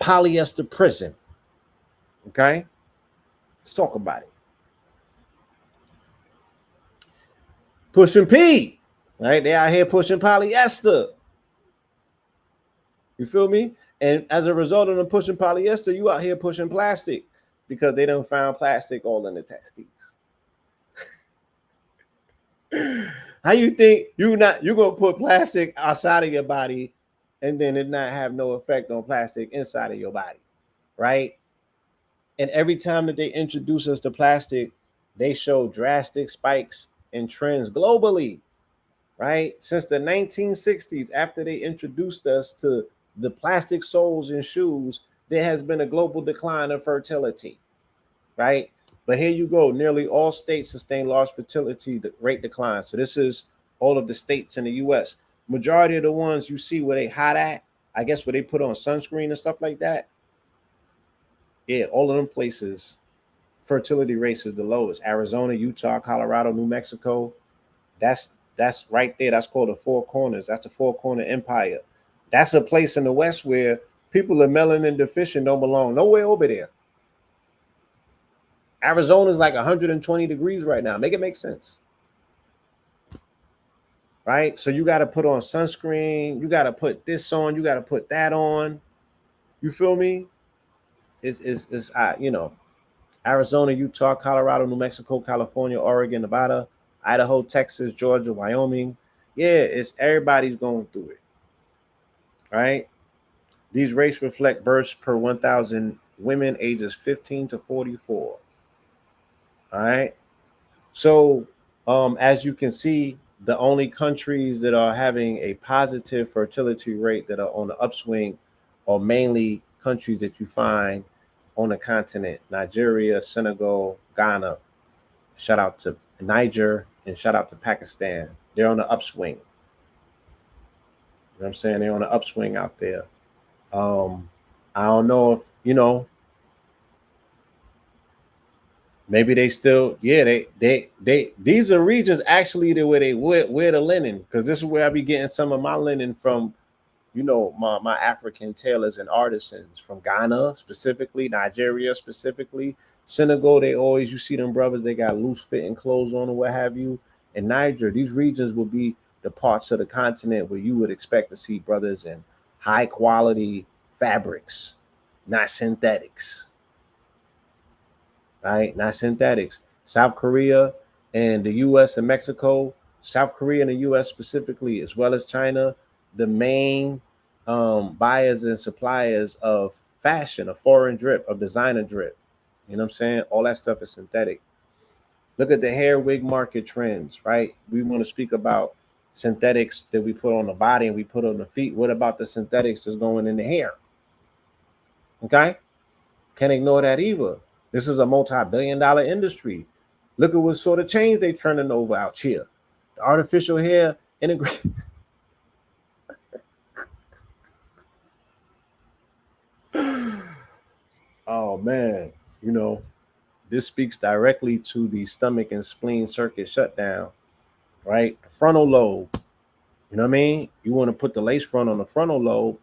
polyester prison. Okay, let's talk about it. Pushing P, right? They out here pushing polyester. You feel me? And as a result of them pushing polyester, you out here pushing plastic because they done found plastic all in the testes. How you think you gonna put plastic outside of your body and then it not have no effect on plastic inside of your body, right? And every time that they introduce us to plastic, they show drastic spikes in trends globally, right? Since the 1960s, after they introduced us to the plastic soles in shoes, there has been a global decline of fertility, right? But here you go, nearly all states sustain large fertility rate decline. So this is all of the states in the US. Majority of the ones you see where they hot at, I guess where they put on sunscreen and stuff like that. Yeah, all of them places, fertility rates is the lowest. Arizona, Utah, Colorado, New Mexico. That's right there. That's called the Four Corners. That's the Four Corner Empire. That's a place in the West where people are melanin deficient don't belong nowhere over there. Arizona's like 120 degrees right now. Make it make sense. Right? So you got to put on sunscreen. You got to put this on. You got to put that on. You feel me? It's you know, Arizona, Utah, Colorado, New Mexico, California, Oregon, Nevada, Idaho, Texas, Georgia, Wyoming. Yeah, it's everybody's going through it. Right? These rates reflect births per 1,000 women ages 15 to 44. All right. So, as you can see, the only countries that are having a positive fertility rate that are on the upswing are mainly countries that you find on the continent: Nigeria, Senegal, Ghana. Shout out to Niger and shout out to Pakistan. They're on the upswing. You know what I'm saying? They're on the upswing out there. I don't know if maybe they still, yeah, they these are regions actually where they wear the linen, because this is where I be getting some of my linen from, my African tailors and artisans from Ghana specifically, Nigeria specifically, Senegal. They always, you see them brothers, they got loose fitting clothes on or what have you. And Niger, these regions will be the parts of the continent where you would expect to see brothers in high quality fabrics, not synthetics. Right? Not synthetics. South Korea and the US and Mexico, South Korea and the US specifically, as well as China, the main buyers and suppliers of fashion, of foreign drip, of designer drip. You know what I'm saying? All that stuff is synthetic. Look at the hair wig market trends, right? We want to speak about synthetics that we put on the body and we put on the feet. What about the synthetics that's going in the hair? Okay? Can't ignore that either. This is a multi-billion-dollar industry. Look at what sort of change they turning over out here. The artificial hair integration. Oh man, this speaks directly to the stomach and spleen circuit shutdown, right? The frontal lobe. You know what I mean? You want to put the lace front on the frontal lobe,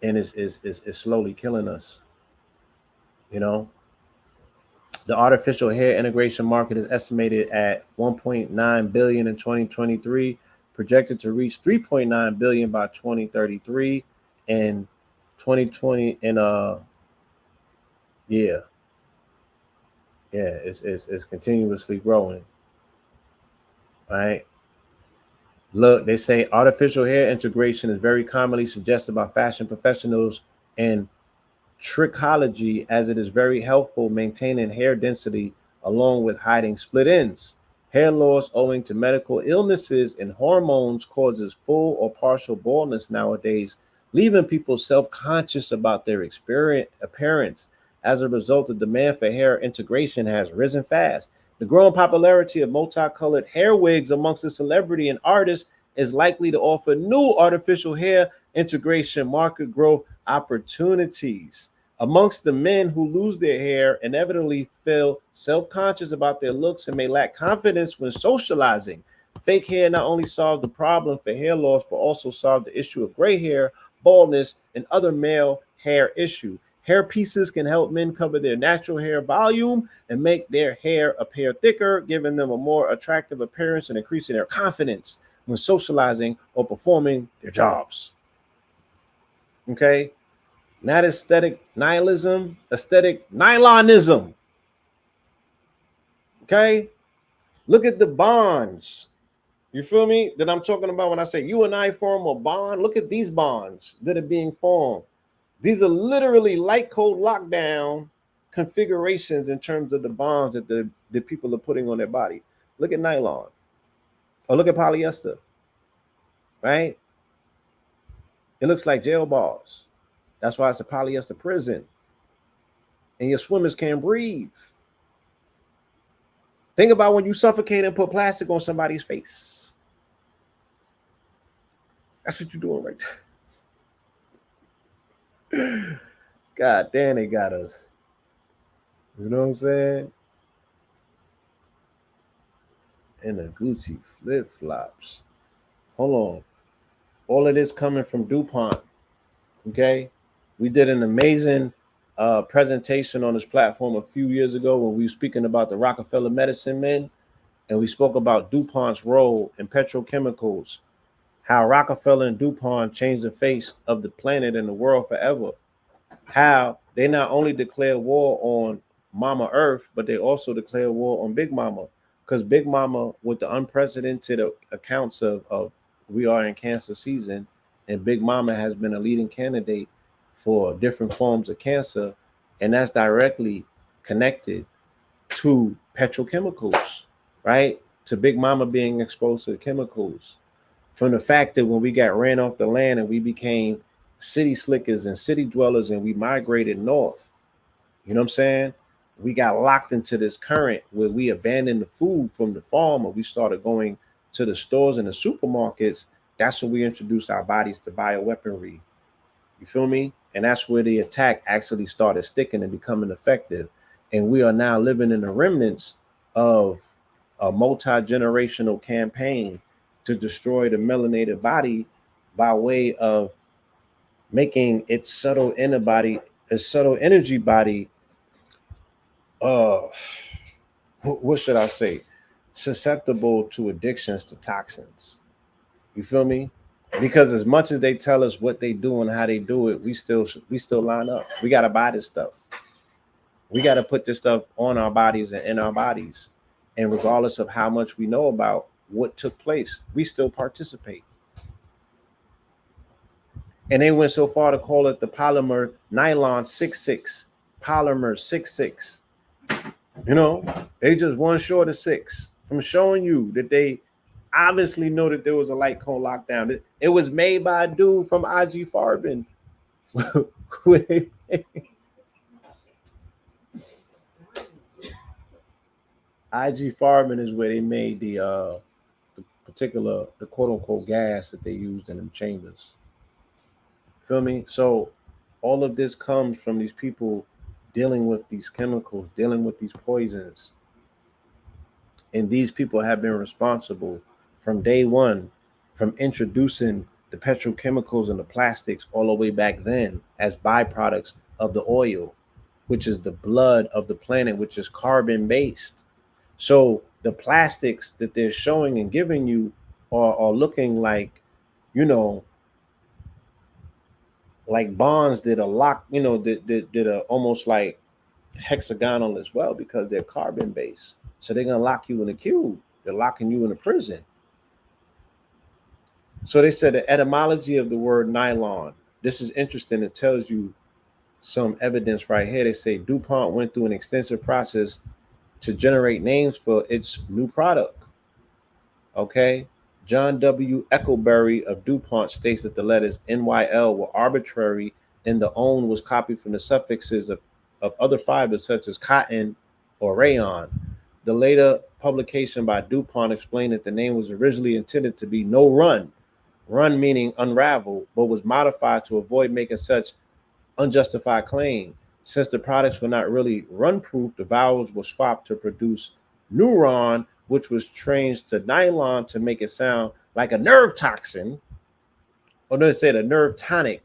and it's slowly killing us. The artificial hair integration market is estimated at 1.9 billion in 2023, projected to reach 3.9 billion by 2033, and 2020. And yeah, it's continuously growing. Right? Look, they say artificial hair integration is very commonly suggested by fashion professionals and trichology, as it is very helpful maintaining hair density along with hiding split ends. Hair loss owing to medical illnesses and hormones causes full or partial baldness nowadays, leaving people self-conscious about their appearance. As a result, the demand for hair integration has risen fast. The growing popularity of multicolored hair wigs amongst the celebrity and artists is likely to offer new artificial hair integration market growth opportunities. Amongst the men who lose their hair, inevitably feel self-conscious about their looks and may lack confidence when socializing. Fake hair not only solved the problem for hair loss, but also solved the issue of gray hair, baldness, and other male hair issue. Hair pieces can help men cover their natural hair volume and make their hair appear thicker, giving them a more attractive appearance and increasing their confidence when socializing or performing their jobs. Okay? Not aesthetic nihilism, aesthetic nylonism. Okay? Look at the bonds. You feel me? That I'm talking about when I say you and I form a bond. Look at these bonds that are being formed. These are literally light code lockdown configurations in terms of the bonds that the people are putting on their body. Look at nylon. Or look at polyester. Right? It looks like jail bars. That's why it's a polyester prison. And your swimmers can't breathe. Think about when you suffocate and put plastic on somebody's face. That's what you're doing right there. God damn, they got us. You know what I'm saying? And the Gucci flip-flops. Hold on. All of this coming from DuPont. Okay? We did an amazing presentation on this platform a few years ago when we were speaking about the Rockefeller medicine men. And we spoke about DuPont's role in petrochemicals, how Rockefeller and DuPont changed the face of the planet and the world forever. How they not only declare war on Mama Earth, but they also declare war on Big Mama. Because Big Mama, with the unprecedented accounts of we are in cancer season, and Big Mama has been a leading candidate for different forms of cancer, and that's directly connected to petrochemicals, right? To Big Mama being exposed to the chemicals. From the fact that when we got ran off the land and we became city slickers and city dwellers and we migrated north, you know what I'm saying? We got locked into this current where we abandoned the food from the farm and we started going to the stores and the supermarkets. That's when we introduced our bodies to bioweaponry. You feel me? And that's where the attack actually started sticking and becoming effective. And we are now living in the remnants of a multi-generational campaign to destroy the melanated body by way of making its subtle inner body, its subtle energy body, what should I say, susceptible to addictions to toxins. You feel me? Because as much as they tell us what they do and how they do it, we still line up. We got to buy this stuff. We got to put this stuff on our bodies and in our bodies. And regardless of how much we know about what took place, we still participate. And they went so far to call it the polymer nylon 66, polymer 66. You know, they just one short of 6 from showing you that they obviously know that there was a light cone lockdown. It was made by a dude from IG Farben. IG Farben is where they made the particular, the quote unquote gas that they used in them chambers. Feel me? So all of this comes from these people dealing with these chemicals, dealing with these poisons. And these people have been responsible from day one, from introducing the petrochemicals and the plastics all the way back then as byproducts of the oil, which is the blood of the planet, which is carbon based. So the plastics that they're showing and giving you are looking like, you know, like bonds that are locked, you know, that are almost like hexagonal as well because they're carbon based. So they're gonna lock you in a cube. They're locking you in a prison. So they said the etymology of the word nylon. This is interesting. It tells you some evidence right here. They say DuPont went through an extensive process to generate names for its new product. Okay. John W. Eckleberry of DuPont states that the letters NYL were arbitrary and the own was copied from the suffixes of other fibers such as cotton or rayon. The later publication by DuPont explained that the name was originally intended to be no run, run meaning unravel, but was modified to avoid making such unjustified claim. Since the products were not really run-proof, the vowels were swapped to produce neuron, which was changed to nylon to make it sound like a nerve toxin, or they said a nerve tonic,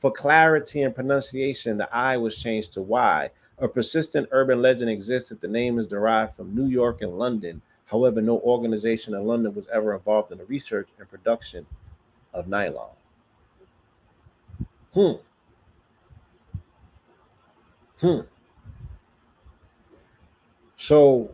For clarity and pronunciation, the I was changed to Y. A persistent urban legend exists that the name is derived from New York and London. However, no organization in London was ever involved in the research and production of nylon. Hmm. Hmm. So,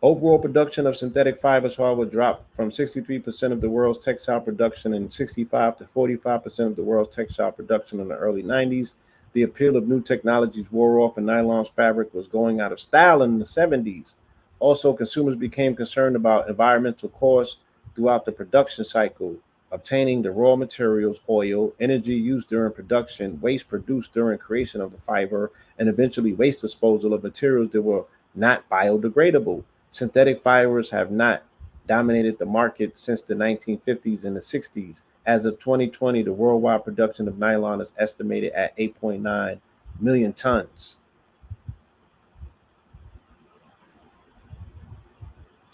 overall production of synthetic fibers, however, dropped from 63% of the world's textile production in 65 to 45% of the world's textile production in the early 90s. The appeal of new technologies wore off and nylon's fabric was going out of style in the 70s. Also, consumers became concerned about environmental costs throughout the production cycle, obtaining the raw materials, oil, energy used during production, waste produced during creation of the fiber, and eventually waste disposal of materials that were not biodegradable. Synthetic fibers have not dominated the market since the 1950s and the 60s. As of 2020, the worldwide production of nylon is estimated at 8.9 million tons.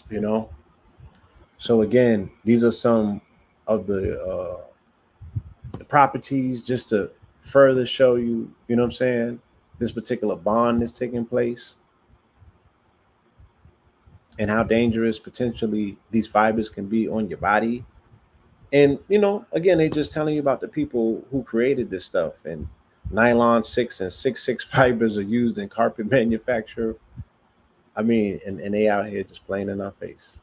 You know, so again, these are some of the properties just to further show you, you know what I'm saying, this particular bond is taking place and how dangerous potentially these fibers can be on your body. And again, they just telling you about the people who created this stuff. And nylon 6 and 6 fibers are used in carpet manufacture. I mean, and they out here just playing in our face.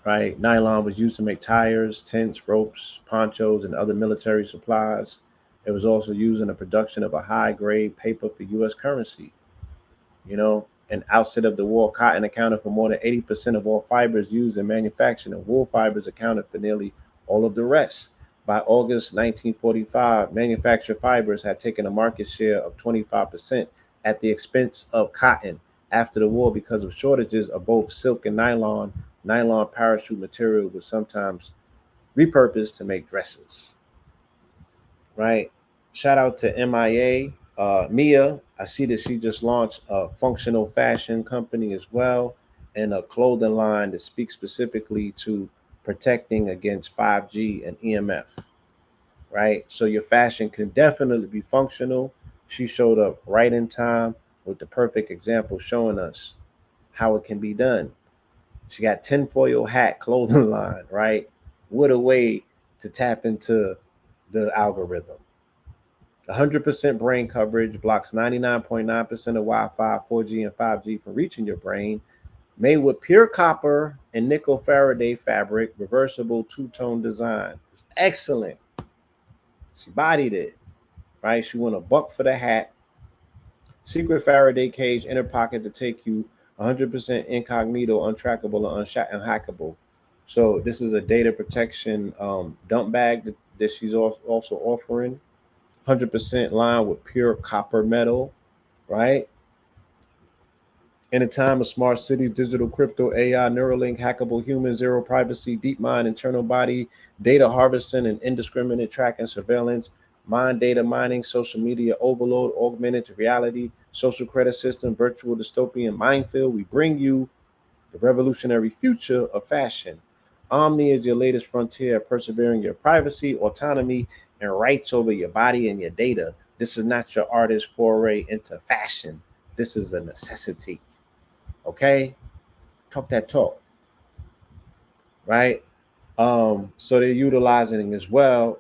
Right? Nylon was used to make tires, tents, ropes, ponchos, and other military supplies. It was also used in the production of a high grade paper for US currency. And outside of the war, cotton accounted for more than 80% of all fibers used in manufacturing, and wool fibers accounted for nearly all of the rest. By August 1945, manufactured fibers had taken a market share of 25% at the expense of cotton. After the war, because of shortages of both silk and nylon, nylon parachute material was sometimes repurposed to make dresses. Right? Shout out to MIA. Mia, I see that she just launched a functional fashion company as well, and a clothing line that speaks specifically to protecting against 5G and EMF. Right? So your fashion can definitely be functional. She showed up right in time with the perfect example showing us how it can be done. She got tinfoil hat clothing line, right? What a way to tap into the algorithm. 100% brain coverage blocks 99.9% of Wi-Fi, 4G, and 5G from reaching your brain. Made with pure copper and nickel Faraday fabric, reversible two-tone design. It's excellent. She bodied it, right? She won a buck for the hat. Secret Faraday cage inner pocket to take you 100% incognito, untrackable, and unhackable. So this is a data protection dump bag that she's also offering. 100% lined with pure copper metal, right? In a time of smart cities, digital crypto, AI, Neuralink, hackable human, zero privacy, deep mind, internal body, data harvesting, and indiscriminate tracking surveillance, mind data mining, social media overload, augmented reality, social credit system, virtual dystopian minefield, we bring you the revolutionary future of fashion. Omni is your latest frontier, persevering your privacy, autonomy, and rights over your body and your data. This is not your artist foray into fashion. This is a necessity. Okay? Talk that talk, right? So they're utilizing as well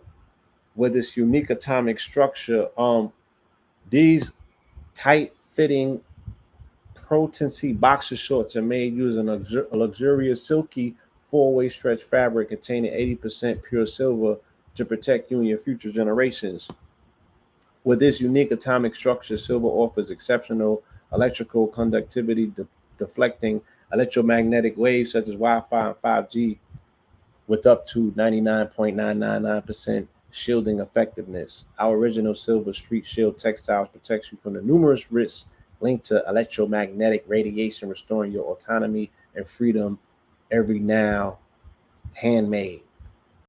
with this unique atomic structure. These tight fitting potency boxer shorts are made using a luxurious silky four-way stretch fabric containing 80% pure silver to protect you and your future generations. With this unique atomic structure, silver offers exceptional electrical conductivity, deflecting electromagnetic waves such as Wi-Fi and 5G with up to 99.999% shielding effectiveness. Our original silver street shield textiles protects you from the numerous risks linked to electromagnetic radiation, restoring your autonomy and freedom every now handmade.